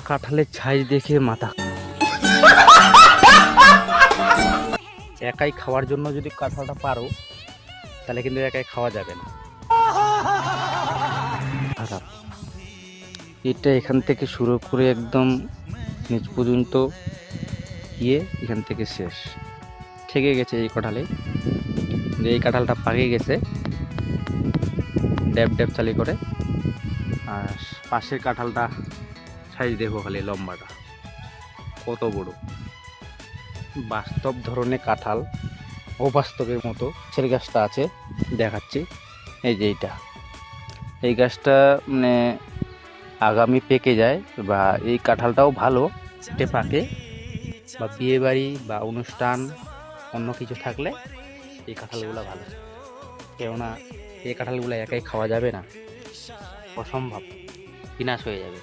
কাঁঠালের সাইজ দেখে মাথা, একাই খাওয়ার জন্য যদি কাঁঠালটা পারো তাহলে কিন্তু একাই খাওয়া যাবে না, খারাপ। এটা এখান থেকে শুরু করে একদম নিচ পর্যন্ত গিয়ে এখান থেকে শেষ থেকে গেছে এই কাঁঠালে। এই কাঁঠালটা পাকে গেছে ড্যাব ড্যাব চালি করে। আর পাশের কাঁঠালটা সাইজ দেখো খালি, লম্বাটা কত বড়। বাস্তব ধরনের কাঁঠাল, অবাস্তবের মতো। ছেলে গাছটা আছে দেখাচ্ছি, এই যে এই গাছটা মানে আগামী পেকে যায়, বা এই কাঁঠালটাও ভালো পেটে পাকে, বা বিয়ে বাড়ি বা অনুষ্ঠান অন্য কিছু থাকলে এই কাঁঠালগুলো ভালো। কেননা এই কাঁঠালগুলো একাই খাওয়া যাবে না, অসম্ভব, বিনাশ হয়ে যাবে।